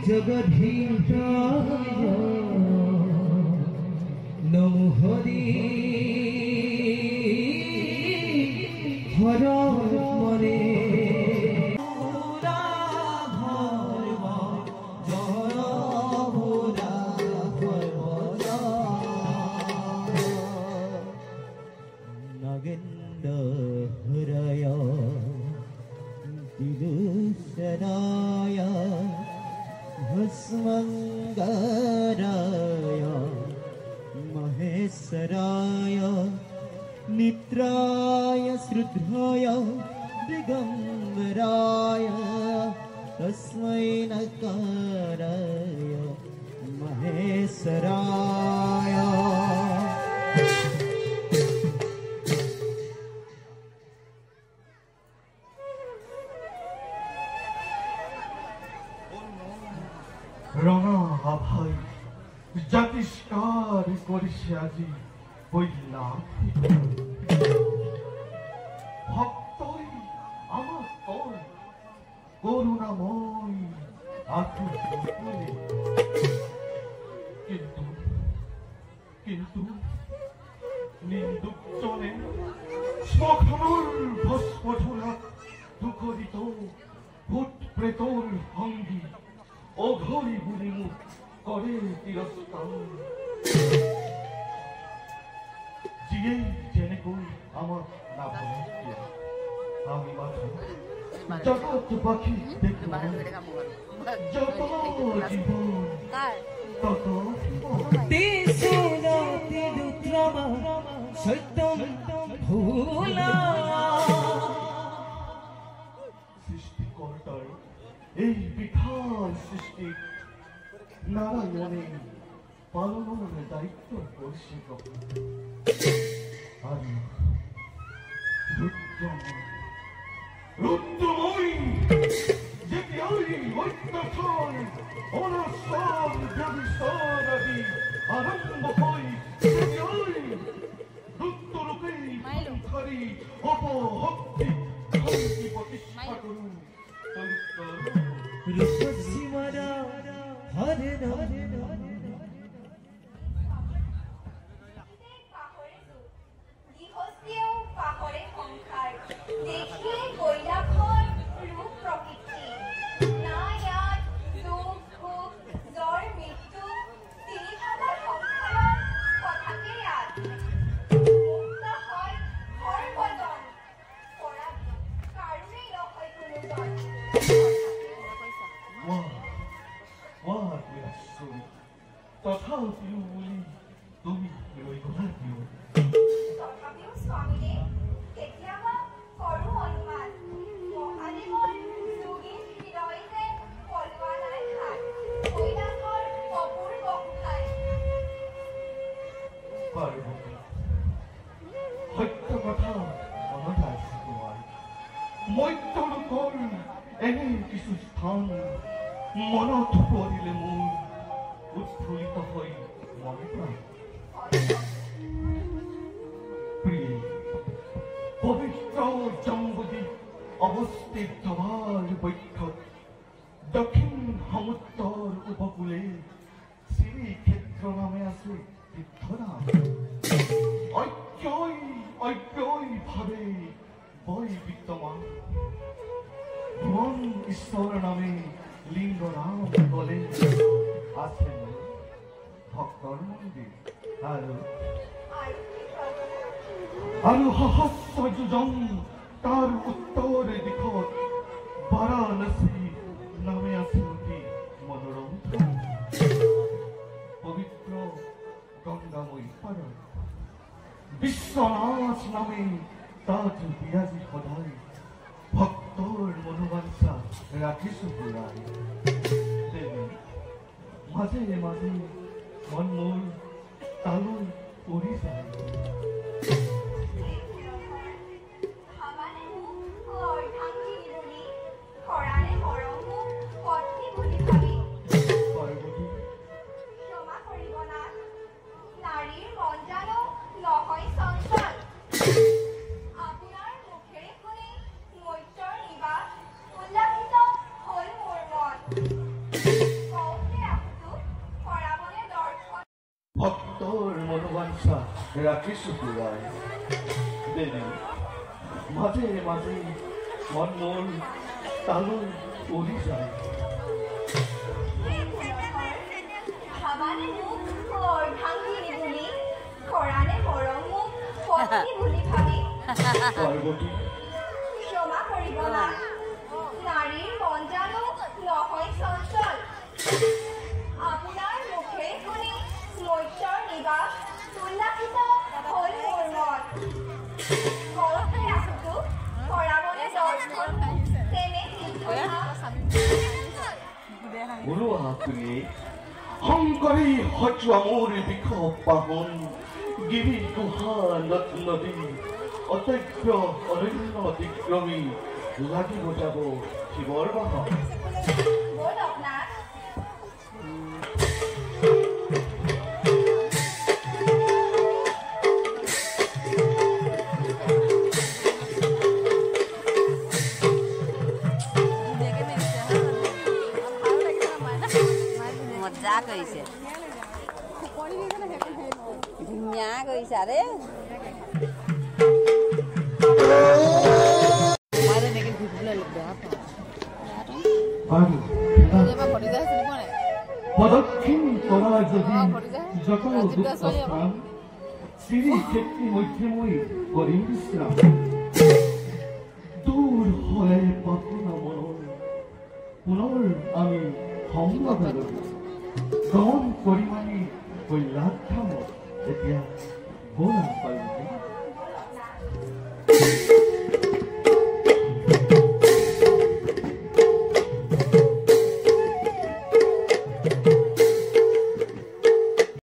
জগধীশায় নমো হরি হর মনে নগেন্দ্র হৃদয় বিদুষরায় भस्मंगाराय महेश्वराय नित्राय श्रुद्धाय दिगंबराय तस्मै नकाराय महेश्वराय রঙা আভাই জাতিষ্কার করিছে আজি বইলা ভক্তই আমার তোর করুণাময় আকুল কিন্তু কিন্তু নিন্দুক জনে শ্মশানৰ ভস্মধূলাত দুঃখৰিত ভূত প্ৰেতৰ ভংগী অঘৰী বুলি মোক কৰে তিৰস্কাৰ যিয়েই যেনেকৈ আমাক নাভাবে আমি মাথো জগৎবাসী দেখো যত জীবন তত সত্যম ভুলা সৃষ্টিকর্তার এই বিশাল সৃষ্টি নারায়ণে পালনের দায়িত্ব করছে আর রুদ্রময়ী যেটি ওই অত্যাচার অনশন ব্যবিচার আদি আরম্ভ হয় যেটি ওই রুদ্ররূপে সংসারী অপহত্যি শান্তি প্রতিষ্ঠা করুন রূপসীমারা হরে হরে দেখিয়ে কৈলাসৰ ৰূপ প্ৰকৃতি না ইয়াত দুখ সুখ জ্বৰ মৃত্যু তিনিভাগৰ সংসাৰৰ কথাকে ইয়াত মুক্ত হয় সৰ্বজন পৰা কাৰোৰেই নহয় কোনোজন তথাপিও বুলি তুমি তথাপিও স্বামীৰে কেতিয়াবা কৰো অনুমান মহাদেৱৰ যোগীন হৃদয় যে পলোৱা নাই খাই কৈলাসৰ অপূৰ্ব ঠাই সত্য কথা মনত আছে তোমাৰ মধ্যলোকৰ এনে কিছু স্থান মনত পৰিলে মোৰ উৎফুল্লিত হৈ মনে প্ৰাণ পবিত্ৰ জম্বুদ্বীপ অৱস্থিত ধবাল বক্ষত দক্ষিণ সমুদ্ৰৰ উপকূলে শ্ৰীক্ষেত্ৰ নামে আছে তীৰ্থধাম অজ্ঞভাৱে বৈ বিদ্যমান ভুৱন ঈশ্বৰ নামে লিংগৰাম গলে আছে ভক্তৰ মন্দিৰ আৰু সহস্ৰ যোজন তাৰ উত্তৰ দিশত বাৰাণসী নামে আছে অতি মনোৰম পবিত্ৰ গংগাময়ী পাৰত বিশ্বনাথ নামে তাত বিৰাজী সদায় ভক্তৰ মনোবাঞ্ছা ৰাখিছো পুৰাই মাজে মাজে মন মোৰ তালৈ পৰি যায় ভাবি ৰাখিছো পুৰাই দেৱী মাজে মাজে মন মোৰ তালৈ উৰি যায় ভাবানে মোক অৰ্ধাংগিনী বুলি কৰানে মৰম মোক পত্নী বুলি ভাবি পাৰ্বতী ক্ষমা কৰিব না নাৰীৰ মন জানো নহয় চঞ্চল আপোনাৰ মুখে শুনি মৈত্ৰৰ নিবাস উল্লাসিত হ'ল মোৰ মন ঘৰতে আছোতো কৰাবনে দৰ্শন তেনে ওলোৱা আপুনি শংকৰী সজোৱা মোৰ বিষয় পাহন গিৰি গুহা নদী অতভ্য অৰণ্য অতিক্ৰমী লাগিব যাব শিৱৰ বাহন ব'লক না মজা কৰিছে ধুনীয়া কৰিছে আৰে পদক্ষিণ কৰা যদি যত দুঃখস্থান শ্ৰী ক্ষেত্ৰী মধ্যে মই কৰিম বিশ্ৰাম দূৰ হলে পাপনা মনৰ পুনৰ আমি সংবাদ গমন কৰি মানি